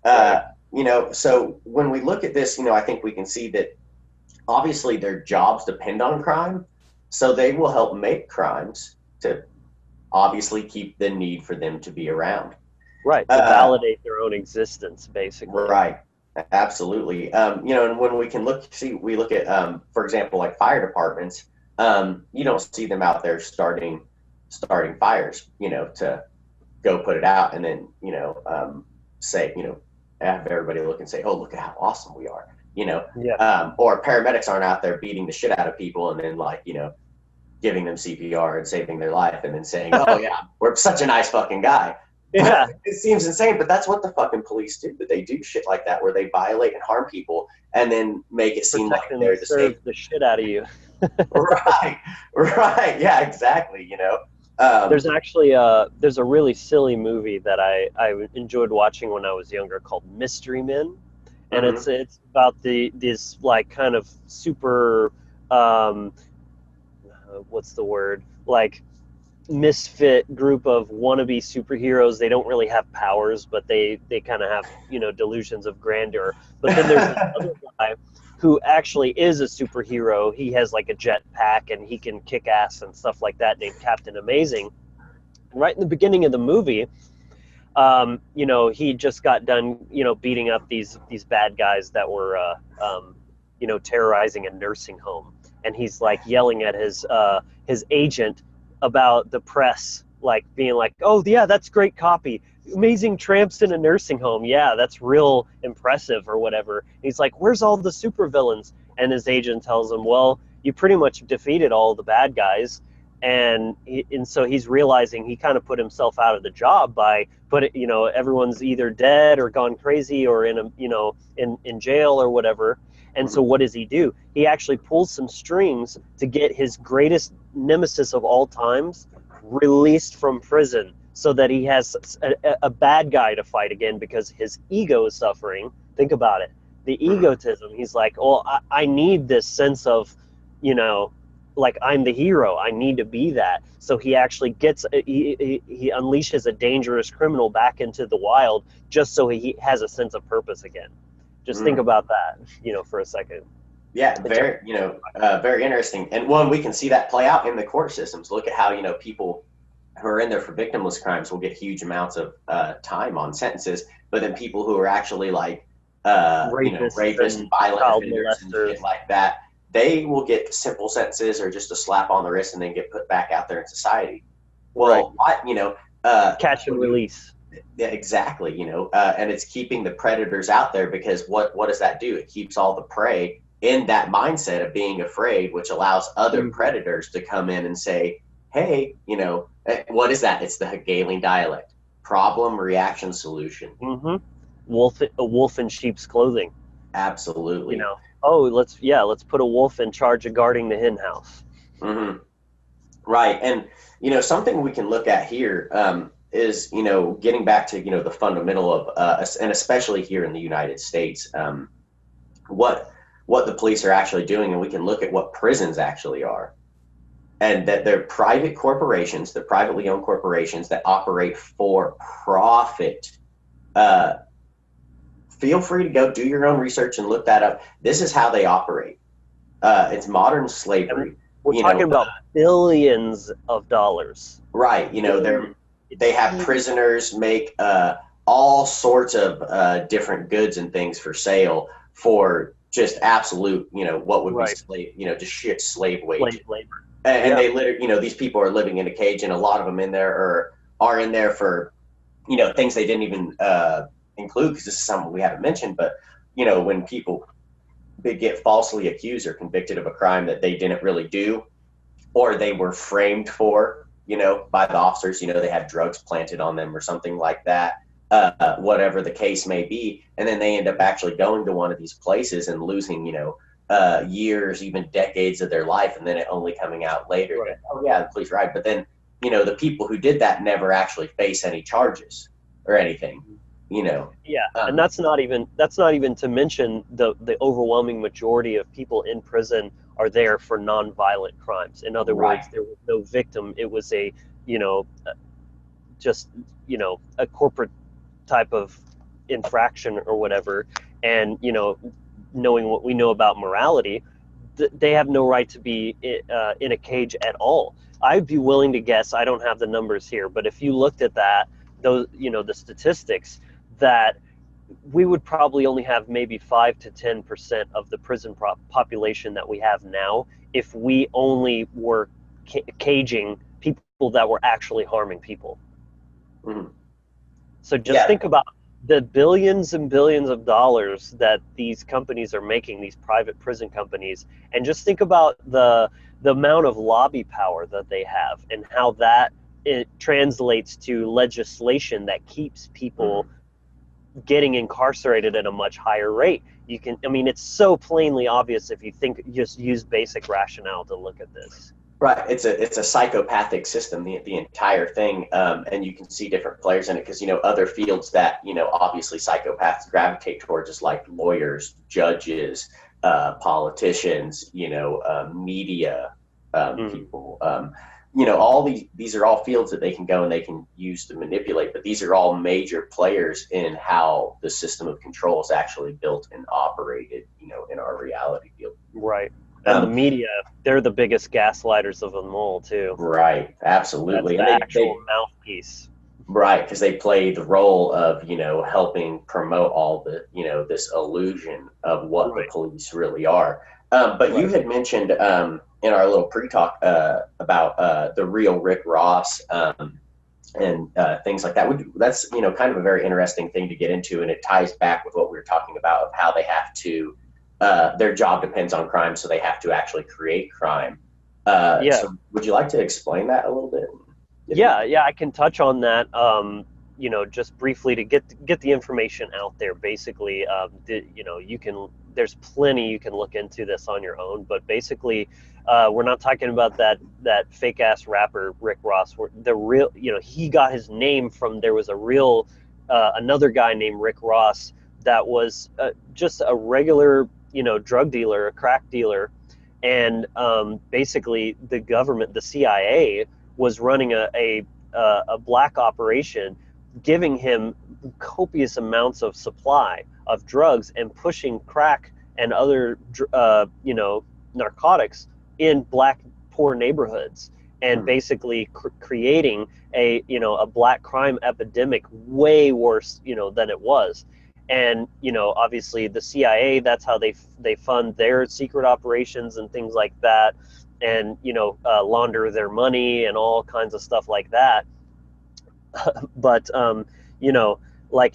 Right. So when we look at this, I think we can see that obviously their jobs depend on crime, so they will help make crimes to obviously keep the need for them to be around. Right, to validate their own existence, basically. Right. Absolutely. And when we look at, for example, like fire departments, you don't see them out there starting fires, to go put it out and then, say, have everybody look and say, oh, look at how awesome we are, Yeah. Or paramedics aren't out there beating the shit out of people and then giving them CPR and saving their life and then saying, oh yeah, we're such a nice fucking guy. Yeah. It seems insane, but that's what the fucking police do. They do shit like that where they violate and harm people and then make it seem like they're the same. The shit out of you. Right. Yeah, exactly. There's actually there's a really silly movie that I enjoyed watching when I was younger called Mystery Men, and it's about this like kind of super what's the word, like misfit group of wannabe superheroes. They don't really have powers, but they kind of have delusions of grandeur. But then there's another guy who actually is a superhero. He has like a jetpack and he can kick ass and stuff like that, named Captain Amazing. And right in the beginning of the movie, he just got done beating up these bad guys that were terrorizing a nursing home, and he's like yelling at his agent about the press, like being like, oh yeah, that's great copy, amazing tramps in a nursing home, yeah, that's real impressive or whatever. And he's like, where's all the supervillains? And his agent tells him, well, you pretty much defeated all the bad guys. And so he's realizing he kind of put himself out of the job by everyone's either dead or gone crazy or in jail or whatever. And so what does he do? He actually pulls some strings to get his greatest nemesis of all times released from prison so that he has a bad guy to fight again because his ego is suffering. Think about it. The egotism. He's like, well, I need this sense of, like I'm the hero. I need to be that. So he actually he unleashes a dangerous criminal back into the wild just so he has a sense of purpose again. Just think about that, for a second. Yeah, very interesting. And one, we can see that play out in the court systems. Look at how, people who are in there for victimless crimes will get huge amounts of time on sentences, but then people who are actually like, rapists and violent offenders and shit like that, they will get simple sentences or just a slap on the wrist and then get put back out there in society. Well, right. Catch and release. Yeah, exactly. And it's keeping the predators out there because what does that do? It keeps all the prey in that mindset of being afraid, which allows other predators to come in and say, hey, what is that? It's the Hegelian dialect. Problem, reaction, solution. A wolf in sheep's clothing. Absolutely. Let's put a wolf in charge of guarding the hen house. Right. And, something we can look at here is, getting back to, the fundamental of, and especially here in the United States, what the police are actually doing, and we can look at what prisons actually are. And that they're private corporations, they're privately owned corporations that operate for profit. Feel free to go do your own research and look that up. This is how they operate. It's modern slavery. We're talking about billions of dollars. Right. They have prisoners make all sorts of different goods and things for sale for just absolute, what would be slave, just shit slave wage. Slave labor. And they literally, these people are living in a cage, and a lot of them in there are in there for, things they didn't even include, because this is something we haven't mentioned. But, when people get falsely accused or convicted of a crime that they didn't really do, or they were framed for, by the officers, they had drugs planted on them or something like that, whatever the case may be. And then they end up actually going to one of these places and losing, years, even decades of their life, and then it only coming out later that, oh yeah, the police right. But then, the people who did that never actually face any charges or anything. you know. Yeah, and that's not even to mention the overwhelming majority of people in prison are there for nonviolent crimes. In other Right. words, there was no victim. It was a, you know, just, you know, a corporate type of infraction or whatever. And, you know, knowing what we know about morality, they have no right to be in a cage at all. I'd be willing to guess, I don't have the numbers here, but if you looked at that, those, you know, the statistics, that we would probably only have maybe 5 to 10% of the prison population that we have now if we only were caging people that were actually harming people. Mm-hmm. So just think about the billions and billions of dollars that these companies are making, these private prison companies, and just think about the amount of lobby power that they have and how that it translates to legislation that keeps people getting incarcerated at a much higher rate. You can, I mean, it's so plainly obvious if you think, just use basic rationale to look at this. Right. It's a psychopathic system, the entire thing. And you can see different players in it because, you know, other fields that, you know, obviously psychopaths gravitate towards is like lawyers, judges, politicians, you know, media people. You know, all these are all fields that they can go and they can use to manipulate, but these are all major players in how the system of control is actually built and operated, you know, in our reality field. Right. And the media, they're the biggest gaslighters of them all, too. Right. Absolutely. That's the actual mouthpiece. Right. Because they play the role of, you know, helping promote all the, you know, this illusion of what the police really are. But you had mentioned in our little pre-talk about the real Rick Ross and things like that. That's, you know, kind of a very interesting thing to get into. And it ties back with what we were talking about of how they have to, their job depends on crime, so they have to actually create crime. So would you like to explain that a little bit? Yeah, I can touch on that. You know, just briefly to get the information out there. Basically, you know, there's plenty you can look into this on your own. But basically, we're not talking about that fake ass rapper Rick Ross. The real, you know, he got his name from, there was a real another guy named Rick Ross that was just a regular, you know, drug dealer, a crack dealer, and basically the government, the CIA, was running a black operation, giving him copious amounts of supply of drugs and pushing crack and other, you know, narcotics in black poor neighborhoods, and basically creating a, you know, a black crime epidemic way worse, you know, than it was. And, you know, obviously the CIA, that's how they fund their secret operations and things like that, and, you know, launder their money and all kinds of stuff like that. But, you know, like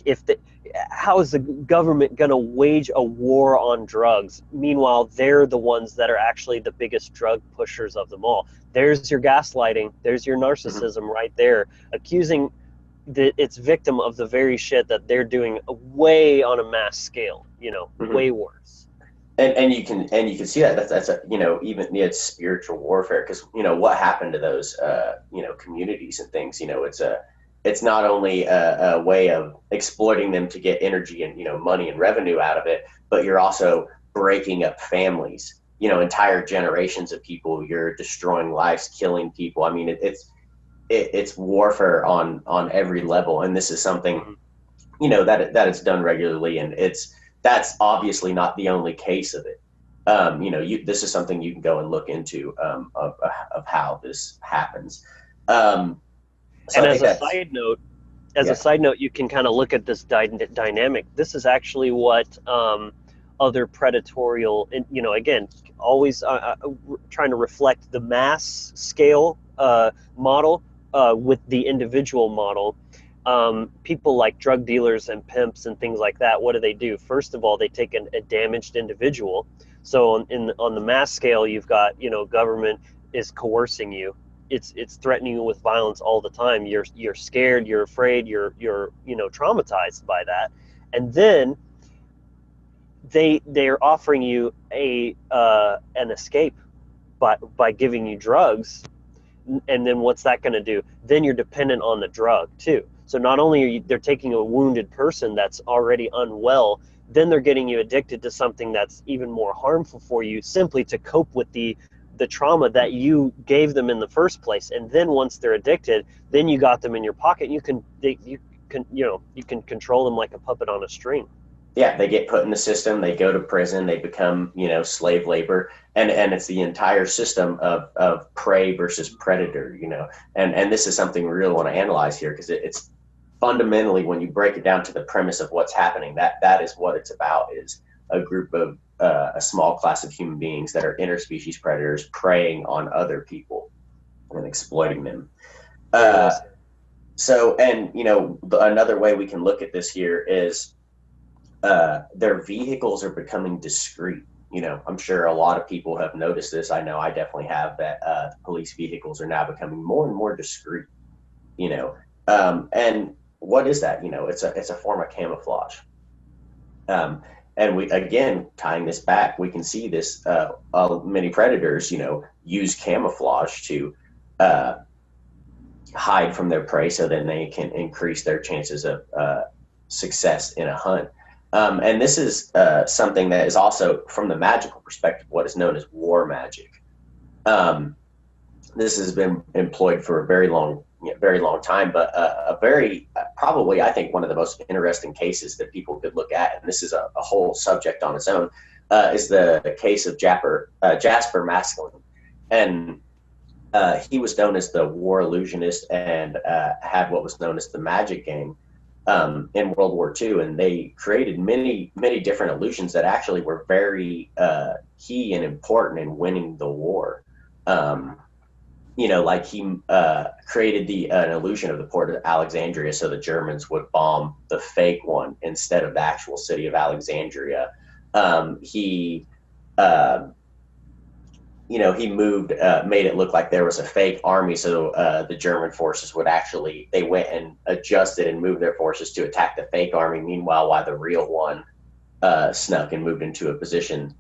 how is the government going to wage a war on drugs? Meanwhile, they're the ones that are actually the biggest drug pushers of them all. There's your gaslighting. There's your narcissism right there, accusing its victim of the very shit that they're doing way on a mass scale, you know, way worse. And you can see that that's a, you know, even it's spiritual warfare, because, you know, what happened to those you know, communities and things, you know, it's not only a way of exploiting them to get energy and, you know, money and revenue out of it, but you're also breaking up families, you know, entire generations of people. You're destroying lives, killing people. I mean, it's warfare on every level, and this is something, you know, that it's done regularly, and that's obviously not the only case of it. You know, this is something you can go and look into of how this happens. And as a side note, you can kind of look at this dynamic. This is actually what other predatorial, you know, again, always trying to reflect the mass scale model with the individual model. People like drug dealers and pimps and things like that, what do? First of all, they take a damaged individual. So on the mass scale, you've got, you know, government is coercing you. It's threatening you with violence all the time. You're scared, you're afraid, you're you know, traumatized by that. And then they're offering you an escape by giving you drugs. And then what's that going to do? Then you're dependent on the drug too. So not only they're taking a wounded person that's already unwell, then they're getting you addicted to something that's even more harmful for you, simply to cope with the trauma that you gave them in the first place. And then once they're addicted, then you got them in your pocket. You can control them like a puppet on a string. Yeah, they get put in the system, they go to prison, they become, slave labor, and it's the entire system of prey versus predator, and this is something we really want to analyze here, because it's fundamentally, when you break it down to the premise of what's happening, that is what it's about, is a group of a small class of human beings that are interspecies predators preying on other people and exploiting them. So, and another way we can look at this here is their vehicles are becoming discreet. I'm sure a lot of people have noticed this. I know I definitely have, that police vehicles are now becoming more and more discreet. And what is that? It's a form of camouflage. And we, again, tying this back, we can see this, many predators, use camouflage to hide from their prey, so then they can increase their chances of success in a hunt. And this is something that is also, from the magical perspective, what is known as war magic. This has been employed for a very long time, but a very, probably, I think, one of the most interesting cases that people could look at, and this is a whole subject on its own, is the case of Jasper Maskelyne. And he was known as the war illusionist, and had what was known as the magic gang in World War II. And they created many, many different illusions that actually were very key and important in winning the war. Like he created an illusion of the port of Alexandria, so the Germans would bomb the fake one instead of the actual city of Alexandria. He moved, made it look like there was a fake army, so the German forces would actually, they went and adjusted and moved their forces to attack the fake army. Meanwhile, while the real one snuck and moved into a position.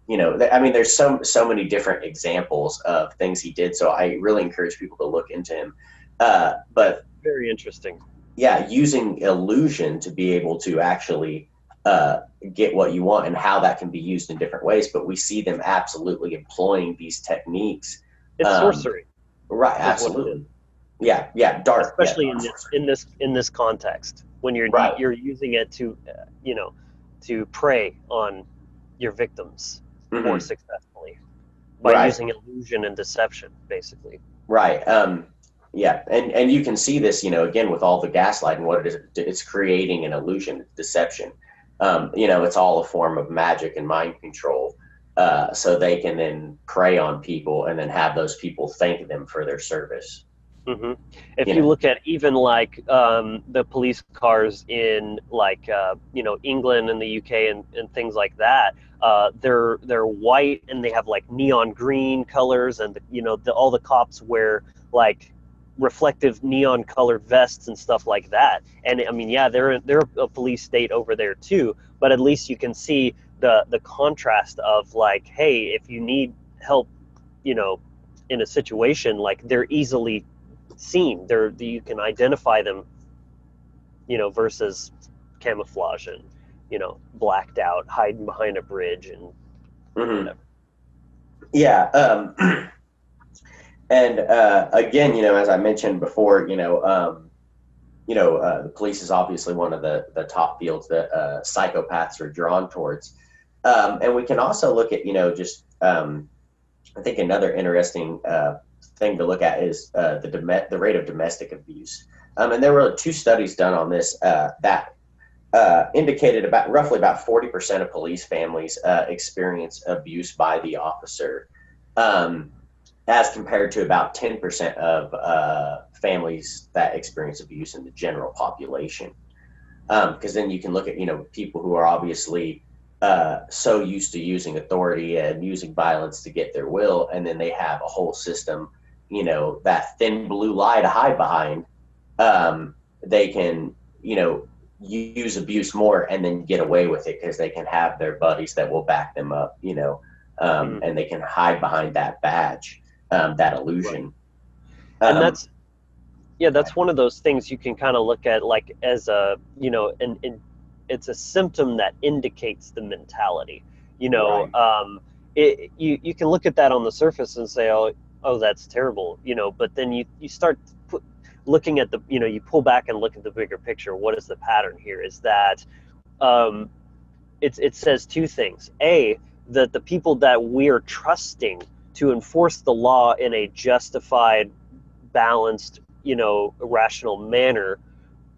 There's so many different examples of things he did. So I really encourage people to look into him. But very interesting. Yeah, using illusion to be able to actually get what you want, and how that can be used in different ways. But we see them absolutely employing these techniques. It's sorcery, right? Absolutely. Yeah, dark. Especially in this context, when you're using it to to prey on your victims more successfully by using illusion and deception, basically. Right. Yeah, and you can see this, again, with all the gaslighting, what it is, it's creating an illusion, deception. It's all a form of magic and mind control, so they can then prey on people and then have those people thank them for their service. Mm-hmm. If you look at even like the police cars in like England and the UK and things like that, they're white and they have like neon green colors, and all the cops wear like reflective neon colored vests and stuff like that. And I mean, yeah, they're a police state over there too, but at least you can see the contrast of like, hey, if you need help, in a situation, like they're easily seen. You can identify them, versus camouflage and blacked out, hiding behind a bridge and whatever. Yeah. And again, as I mentioned before, the police is obviously one of the top fields that psychopaths are drawn towards. And we can also look at, I think another interesting thing to look at is the rate of domestic abuse. And there were 2 studies done on this that indicated roughly about 40% of police families experience abuse by the officer, as compared to about 10% of families that experience abuse in the general population. Because then you can look at, people who are obviously so used to using authority and using violence to get their will, and then they have a whole system, that thin blue lie to hide behind. They can, use abuse more and then get away with it because they can have their buddies that will back them up, and they can hide behind that badge, that illusion. And Yeah, that's one of those things you can kind of look at like as a, it's a symptom that indicates the mentality. You know, you can look at that on the surface and say, oh, that's terrible, but then you start looking at you pull back and look at the bigger picture. What is the pattern here? Is that it says two things. A, that the people that we're trusting to enforce the law in a justified, balanced, rational manner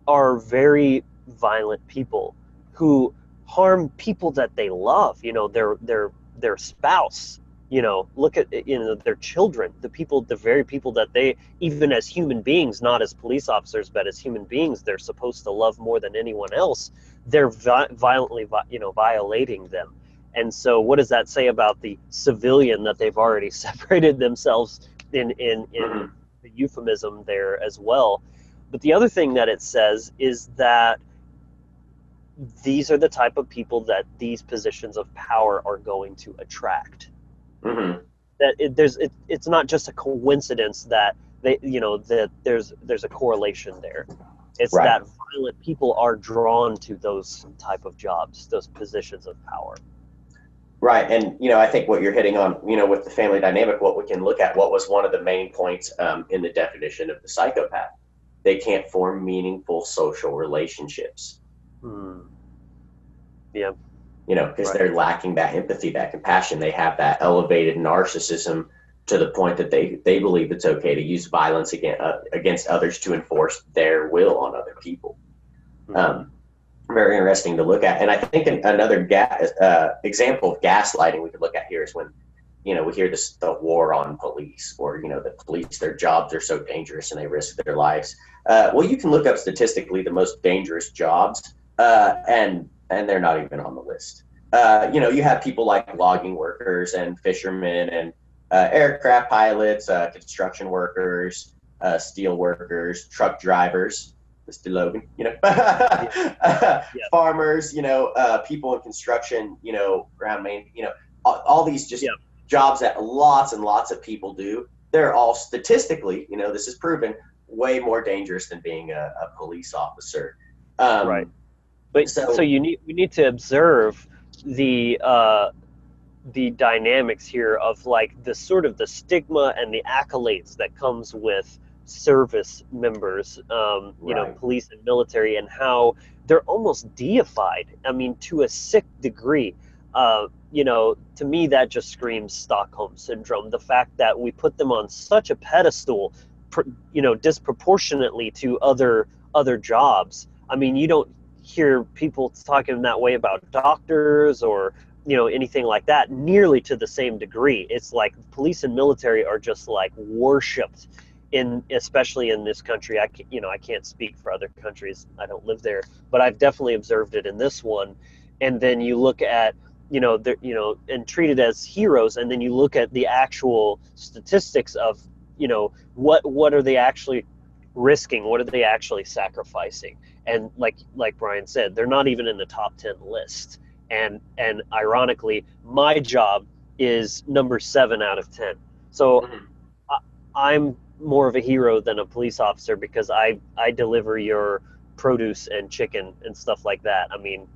are very violent people who harm people that they love, their spouse, look at, their children, the very people that they, even as human beings, not as police officers, but as human beings, they're supposed to love more than anyone else. They're violently, violating them. And so what does that say about the civilian that they've already separated themselves in the euphemism there as well? But the other thing that it says is that these are the type of people that these positions of power are going to attract. That it's not just a coincidence that that there's a correlation there. It's that violent people are drawn to those type of jobs, those positions of power. Right. And, I think what you're hitting on, with the family dynamic, what we can look at, what was one of the main points in the definition of the psychopath. They can't form meaningful social relationships. Yeah. Because they're lacking that empathy, that compassion. They have that elevated narcissism to the point that they believe it's okay to use violence against others to enforce their will on other people. Very interesting to look at. And I think another example of gaslighting we could look at here is when, we hear the war on police, or, the police, their jobs are so dangerous and they risk their lives. Well, you can look up statistically the most dangerous jobs, and they're not even on the list. You have people like logging workers and fishermen and aircraft pilots, construction workers, steel workers, truck drivers, Mr. Logan, farmers, people in construction, ground main, all these just jobs that lots and lots of people do. They're all statistically, this is proven, way more dangerous than being a police officer. Right. But so we need to observe the dynamics here of like the sort of the stigma and the accolades that comes with service members, police and military, and how they're almost deified. I mean, to a sick degree. To me, that just screams Stockholm syndrome. The fact that we put them on such a pedestal, disproportionately to other jobs. I mean, you don't hear people talking that way about doctors or anything like that nearly to the same degree. It's like police and military are just like worshipped, especially in this country. I can't speak for other countries. I don't live there, but I've definitely observed it in this one. And then you look at and treated as heroes, and then you look at the actual statistics of what are they actually risking, what are they actually sacrificing. And like Brian said, they're not even in the top 10 list. And ironically, my job is number 7 out of 10. So I'm more of a hero than a police officer because I deliver your produce and chicken and stuff like that. I mean,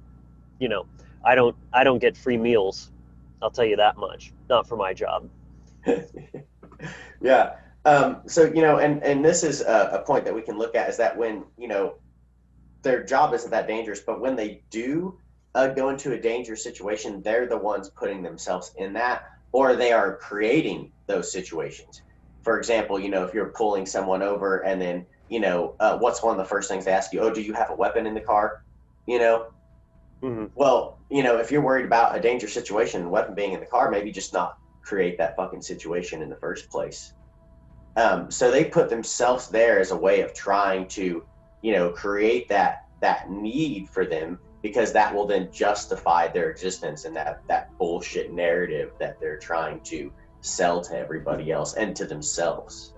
I don't get free meals. I'll tell you that much. Not for my job. Yeah. So, and this is a point that we can look at, is that when, their job isn't that dangerous, but when they do go into a dangerous situation, they're the ones putting themselves in that, or they are creating those situations. For example, if you're pulling someone over and then, what's one of the first things they ask you? Oh, do you have a weapon in the car? Well, if you're worried about a dangerous situation, a weapon being in the car, maybe just not create that fucking situation in the first place. So they put themselves there as a way of trying to, create that need for them, because that will then justify their existence and that bullshit narrative that they're trying to sell to everybody else and to themselves.